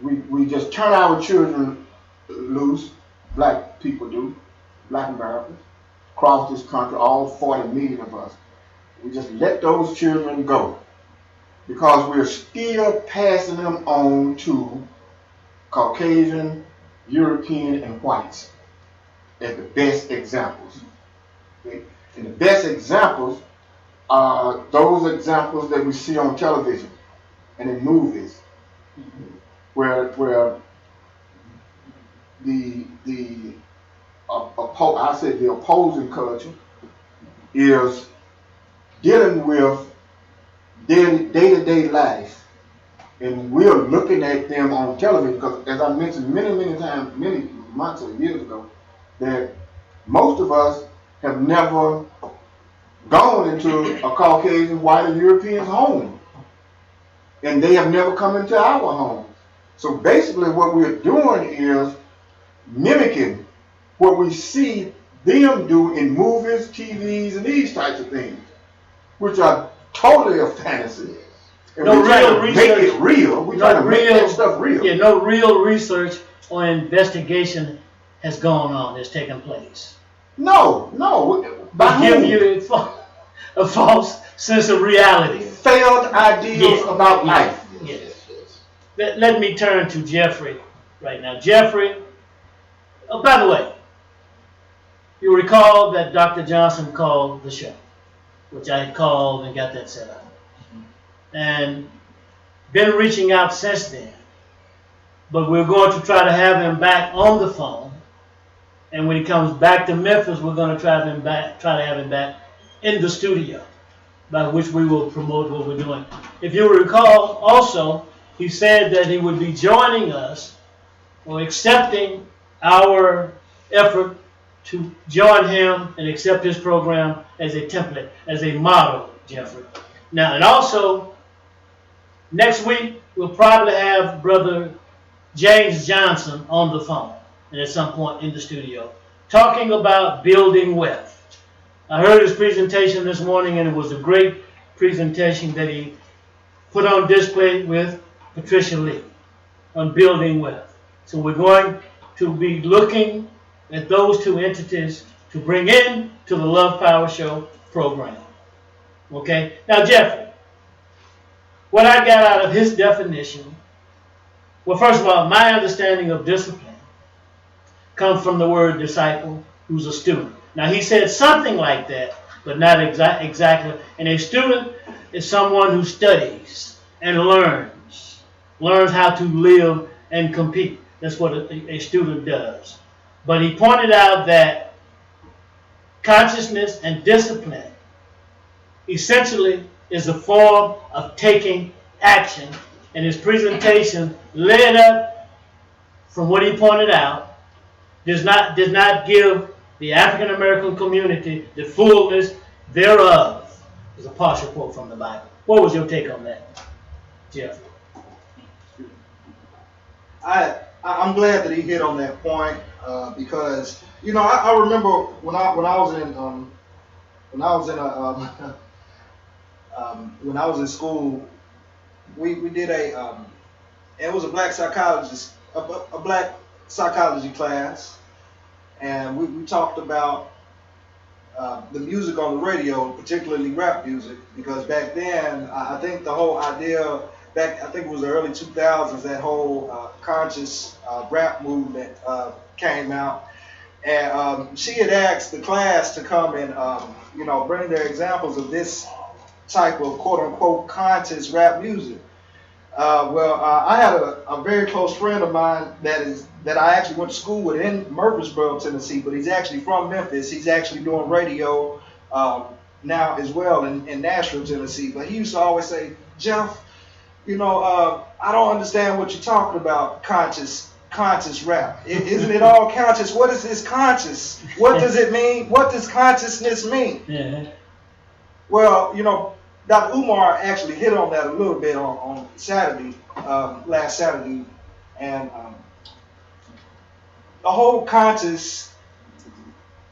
we just turn our children loose, black people do, black Americans, across this country, all 40 million of us. We just let those children go because we're still passing them on to Caucasian, European, and whites as the best examples. Okay? And the best examples are those examples that we see on television and in movies, where the opposing culture is dealing with day-to-day life, and we're looking at them on television because, as I mentioned many times, many months or years ago, that most of us have never gone into a Caucasian, white, or European's home, and they have never come into our home. So basically what we're doing is mimicking what we see them do in movies, TVs, and these types of things, which are totally a fantasy. And No we're trying real to research. make it real. We're trying to make that stuff real. Yeah, no real research or investigation has gone on, has taken place. No. But give you a false sense of reality. Failed ideas about life. Yes. Let me turn to Jeffrey right now. Jeffrey, oh, by the way, you recall that Dr. Johnson called the show, which I had called and got that set up. And been reaching out since then. But we're going to try to have him back on the phone. And when he comes back to Memphis, we're going to try to have him back in the studio, by which we will promote what we're doing. If you recall, also, he said that he would be joining us or accepting our effort to join him and accept his program as a template, as a model, Jeffrey. Now, and also, next week, we'll probably have Brother James Johnson on the phone, and at some point in the studio, talking about building wealth. I heard his presentation this morning, and it was a great presentation that he put on display with Patricia Lee on building wealth. So we're going to be looking at those two entities to bring in to the Love Power Show program. Okay? Now, Jeffrey, what I got out of his definition, well, first of all, my understanding of discipline comes from the word disciple, who's a student. Now, he said something like that, but not exactly. And a student is someone who studies and learns how to live and compete. That's what a student does. But he pointed out that consciousness and discipline essentially is a form of taking action. And his presentation led up from what he pointed out, did not give the African American community the fullness thereof. Is a partial quote from the Bible. What was your take on that, Jeff? I'm glad that he hit on that point because I remember when I was in school, we did it was a black psychologist, a black psychology class. And we talked about the music on the radio, particularly rap music, because back then, I think the whole idea, I think it was the early 2000s, that whole conscious rap movement came out. And she had asked the class to come and, bring their examples of this type of quote-unquote conscious rap music. I had a very close friend of mine that I actually went to school with in Murfreesboro, Tennessee, but he's actually from Memphis. He's actually doing radio now as well in Nashville, Tennessee. But he used to always say, Jeff, I don't understand what you're talking about, conscious rap. Isn't it all conscious? What is this conscious? What does it mean? What does consciousness mean? Yeah. Well, Dr. Umar actually hit on that a little bit on Saturday, last Saturday, and the whole conscious.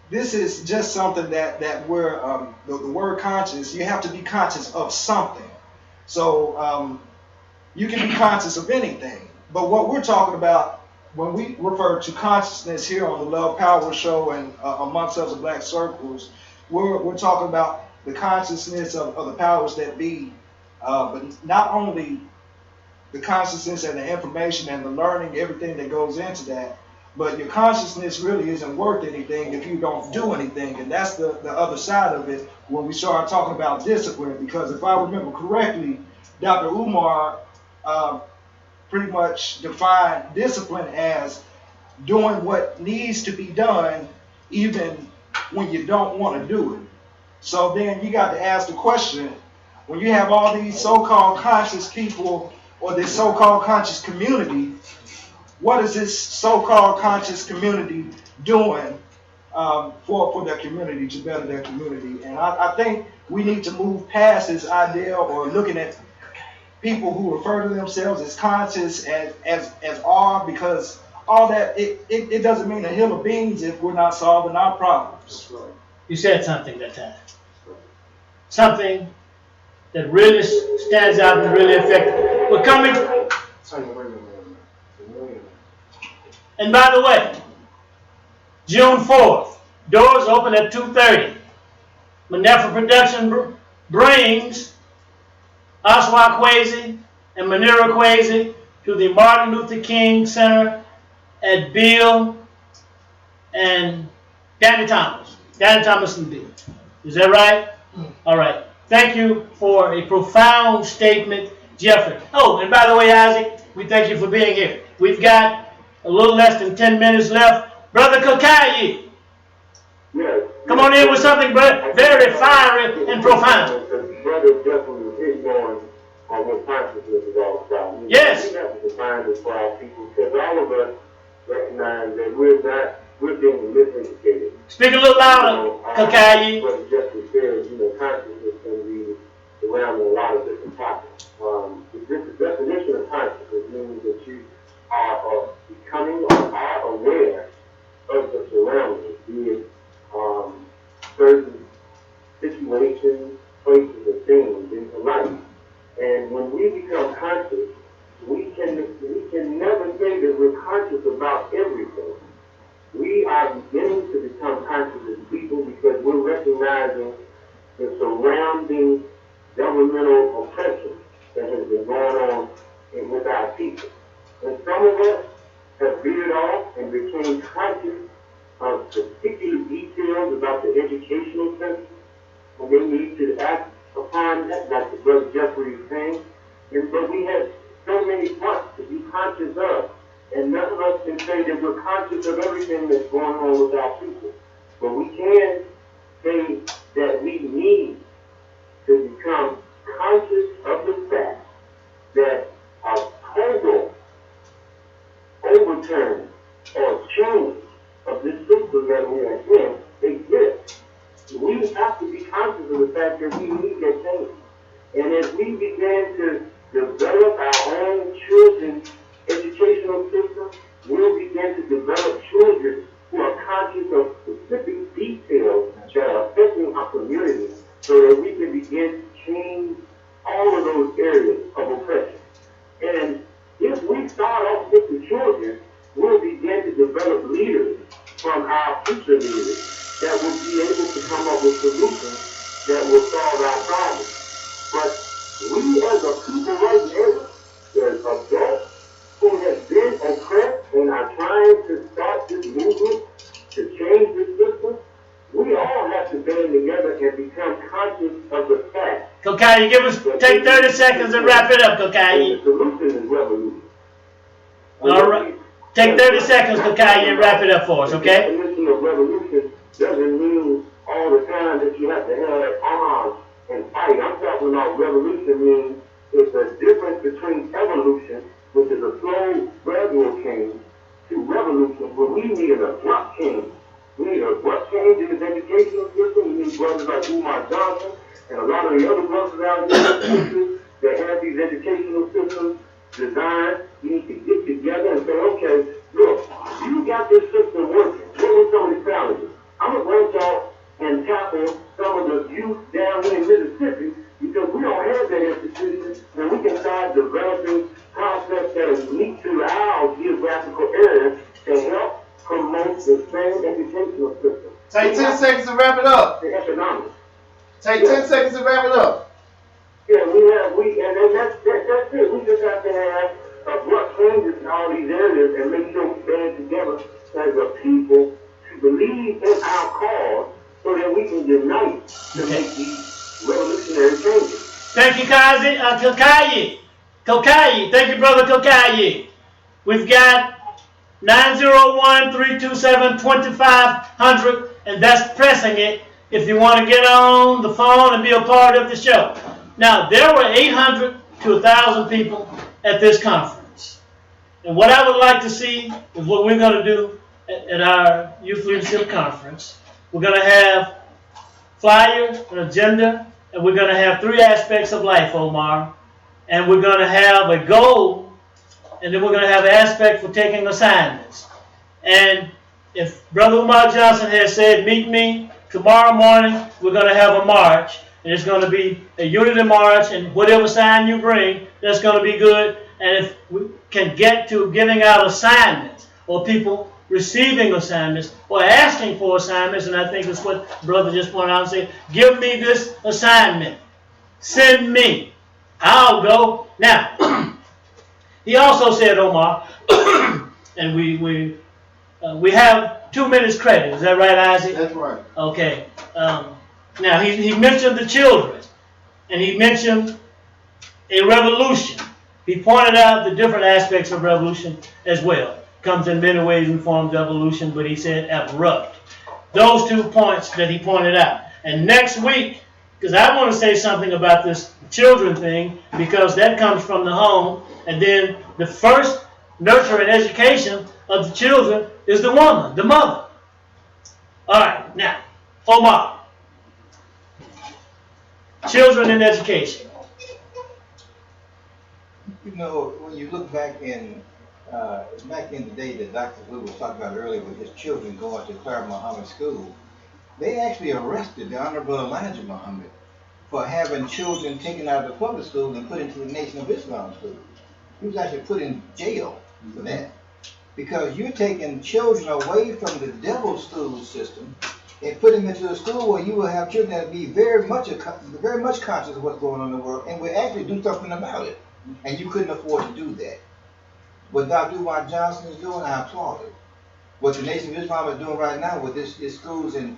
This is just something that we're the word conscious. You have to be conscious of something. So you can be conscious of anything, but what we're talking about, when we refer to consciousness here on the Love Power Show and amongst other black circles, we're talking about the consciousness of the powers that be, but not only the consciousness and the information and the learning, everything that goes into that, but your consciousness really isn't worth anything if you don't do anything, and that's the other side of it when we start talking about discipline, because if I remember correctly, Dr. Umar pretty much defined discipline as doing what needs to be done even when you don't want to do it. So then you got to ask the question, when you have all these so-called conscious people or this so-called conscious community, what is this so-called conscious community doing for their community, to better their community? And I think we need to move past this idea or looking at people who refer to themselves as conscious as are, because all that, it doesn't mean a hill of beans if we're not solving our problems. You said something that time. Something that really stands out and really effective. We're coming. And by the way, June 4th, doors open at 2:30. Manefa Production brings Oswald Kwesi and Manira Kwesi to the Martin Luther King Center at Bill and Danny Thomas. Danny Thomas and Bill. Is that right? All right. Thank you for a profound statement, Jeffrey. Oh, and by the way, Isaac, we thank you for being here. We've got a little less than 10 minutes left. Brother Kokayi, Yes. come on in with something very fiery and profound. Brother definitely was ignoring on what consciousness is all about. Yes. We have to define this for our people, because all of us recognize that we're being miseducated. Speak a little louder, Kokayi. What Jeffrey said, consciousness can be around a lot of different topics. The definition of consciousness means that you are becoming or are aware of the surroundings, be it certain situations, places, or things in life. And when we become conscious, we can never say that we're conscious about everything. We are beginning to become conscious as people because we're recognizing the surrounding governmental oppression that has been going on with our people. And some of us have veered off and became conscious of particular details about the educational system, and they need to act upon that, like the brother Jeffrey is saying. But we have so many parts to be conscious of, and none of us can say that we're conscious of everything that's going on with our people. But we can say that we need to become conscious of the fact that a total overturn or change of this system that we are in exists. We have to be conscious of the fact that we need that change. And as we begin to develop our own children's educational system, we'll begin to develop children who are conscious of specific details that are affecting our community, so that we can begin to change all of those areas of oppression. And if we start off with the children, we'll begin to develop leaders from our future leaders that will be able to come up with solutions that will solve our problems. But we as a people right now, as adults who have been oppressed and are trying to start this movement to change this system, we all have to band together and become conscious of the fact. Kokayi, take 30 seconds and wrap it up, Kokayi. The solution is revolution. All right. Take 30 seconds, Kokayi, and wrap it up for us, okay? The definition of revolution doesn't mean all the time that you have to have arms and fight. I'm talking about revolution means it's a difference between evolution, which is a slow, gradual change, to revolution, where we need an abrupt change. We need an abrupt change in the educational system. We need brothers like Umar and a lot of the other brothers out there that have these educational systems designed. You need to get together and say, okay, look, you got this system working. What were some of the challenges? I'm going to branch out and tackle some of the youth down here in Mississippi, because we don't have that institution, and we can start developing concepts that are unique to our geographic geographical area to help promote the same educational system. Take 10 seconds to wrap it up. The economics. Take 10 seconds to wrap it up. Yeah, and then that's it. We just have to have abrupt changes in all these areas and make sure we band together as a people to believe in our cause so that we can unite to make these revolutionary changes. Thank you, Kazi. Kokayi. Thank you, Brother Kokayi. We've got 901-327-2500, and that's pressing it if you want to get on the phone and be a part of the show. Now, there were 800 to 1,000 people at this conference. And what I would like to see is what we're going to do at our Youth Leadership Conference. We're going to have flyers, an agenda, and we're going to have 3 aspects of life, Omar. And we're going to have a goal, and then we're going to have an aspect for taking assignments. And if Brother Umar Johnson has said, meet me tomorrow morning, we're going to have a march. And it's going to be a unity march, and whatever sign you bring, that's going to be good. And if we can get to giving out assignments, or people receiving assignments, or asking for assignments, and I think that's what Brother just pointed out and said, give me this assignment. Send me. I'll go. Now, he also said, Omar, and we have 2 minutes credit. Is that right, Isaac? That's right. Okay. Now, he mentioned the children, and he mentioned a revolution. He pointed out the different aspects of revolution as well. Comes in many ways and forms of evolution, but he said abrupt. Those 2 points that he pointed out. And next week, because I want to say something about this children thing, because that comes from the home, and then the first nurture and education of the children is the woman, the mother. All right, now, Omar. Children in education. You know, when you look back in the day that Dr. Blue was talking about earlier with his children going to Clara Muhammad School, they actually arrested the Honorable Elijah Muhammad for having children taken out of the public school and put into the Nation of Islam school. He was actually put in jail for that. Because you're taking children away from the devil school system and put them into a school where you will have children that will be very much conscious of what's going on in the world and will actually do something about it. And you couldn't afford to do that. What Dr. Umar Johnson is doing, I applaud it. What the Nation of Islam is doing right now with this schools in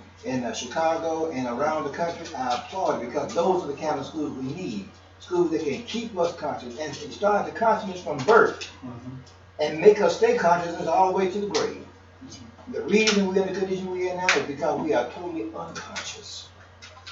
Chicago and around the country, I applaud it, because those are the kind of schools we need. Schools that can keep us conscious and start the consciousness from birth and make us stay conscious all the way to the grave. The reason we're in the condition we're in now is because we are totally unconscious.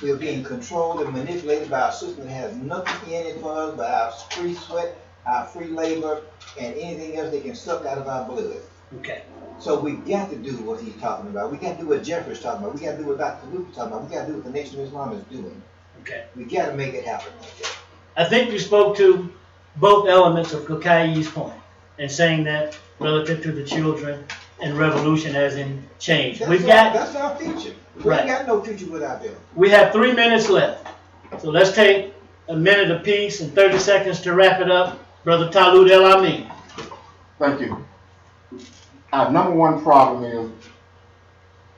We are being controlled and manipulated by a system that has nothing in it for us but our free sweat, our free labor, and anything else they can suck out of our blood. Okay. So we got to do what he's talking about. We got to do what Jeffrey's talking about. We got to do what Dr. Luke's talking about. We got to do what the Nation of Islam is doing. Okay. We got to make it happen like that. I think you spoke to both elements of Kokayi's point, and saying that relative to the children and revolution as in change. That's our future. We Right. ain't got no future without them. We have 3 minutes left. So let's take a minute apiece and 30 seconds to wrap it up. Brother Talut El-Amin. Thank you. Our number one problem is,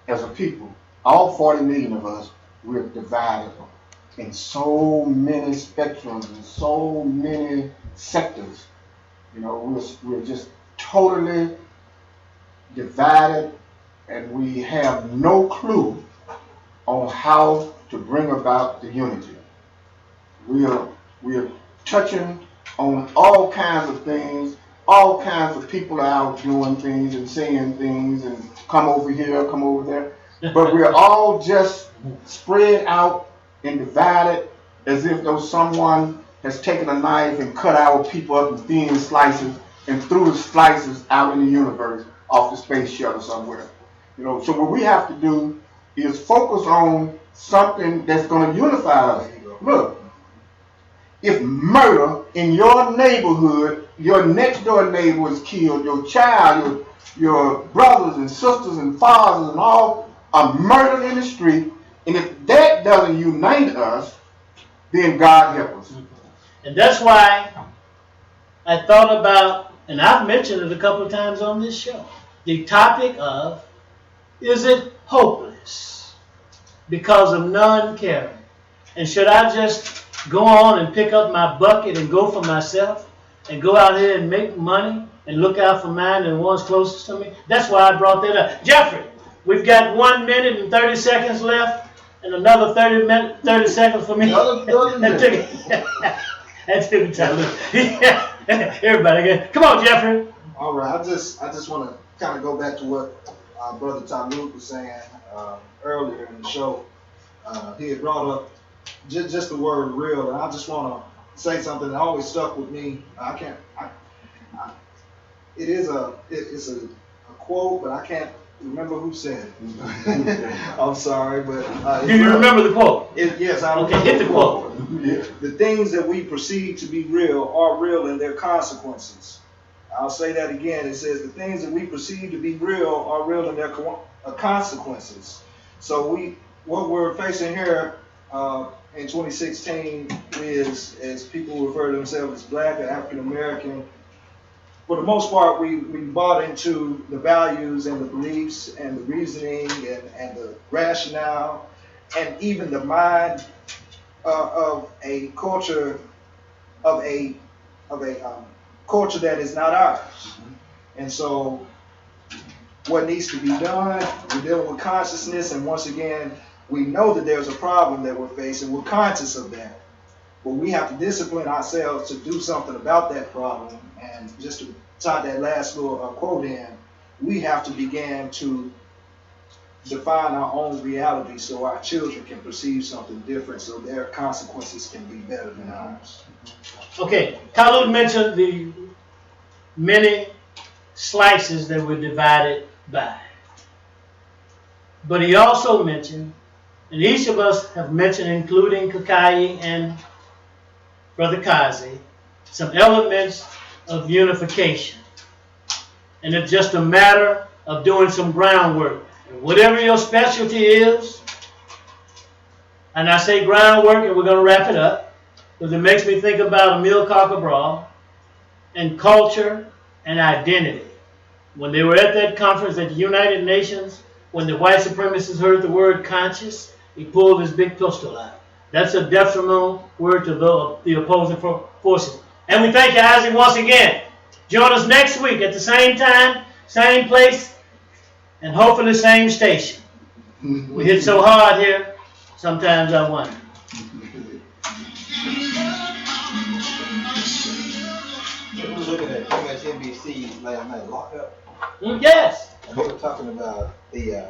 as a people, all 40 million of us, we're divided in so many spectrums and so many sectors. You know, we're just totally divided, and we have no clue on how to bring about the unity. We are touching on all kinds of things. All kinds of people are out doing things and saying things and come over here, come over there. But we're all just spread out and divided as if though someone has taken a knife and cut our people up in thin slices and threw the slices out in the universe off the space shuttle somewhere. You know, so what we have to do is focus on something that's going to unify us. Look, if murder in your neighborhood, your next door neighbor is killed, your child, your brothers and sisters and fathers and all are murdered in the street, and if that doesn't unite us, then God help us. And that's why I thought about and I've mentioned it a couple of times on this show, the topic of, is it hopeless because of none caring? And should I just go on and pick up my bucket and go for myself and go out here and make money and look out for mine and the ones closest to me? That's why I brought that up. Jeffrey, we've got 1 minute and 30 seconds left and another 30 seconds for me. Another minute. That's it, Talut. Everybody, again. Come on, Jeffrey. All right, I just want to kind of go back to what Brother Talut was saying earlier in the show. He had brought up just the word real, and I just want to say something that always stuck with me. It's a quote, but I can't remember who said it. I'm sorry, but do you remember the quote? Yes, I remember. Okay, hit the quote. The things that we perceive to be real are real in their consequences. I'll say that again. It says the things that we perceive to be real are real in their consequences. So what we're facing here in 2016 is, as people refer to themselves as Black or African American, for the most part, we bought into the values and the beliefs and the reasoning and the rationale and even the mind of a culture culture that is not ours. And so what needs to be done, we're dealing with consciousness, and once again, we know that there's a problem that we're facing. We're conscious of that. But we have to discipline ourselves to do something about that problem. And just to tie that last little quote in, we have to begin to define our own reality so our children can perceive something different, so their consequences can be better than ours. Okay, Talut mentioned the many slices that we're divided by. But he also mentioned, and each of us have mentioned, including Kakai and Brother Kazi, some elements of unification. And it's just a matter of doing some groundwork. And whatever your specialty is, and I say groundwork, and we're going to wrap it up, because it makes me think about Emil Cabral and culture and identity. When they were at that conference at the United Nations, when the white supremacists heard the word conscious, he pulled his big pistol out. That's a detrimental word to the opposing forces. And we thank you, Isaac, once again. Join us next week at the same time, same place, and hopefully same station. We hit so hard here, sometimes I wonder. I was looking at MSNBC last night, locked up. Yes. And they were talking about the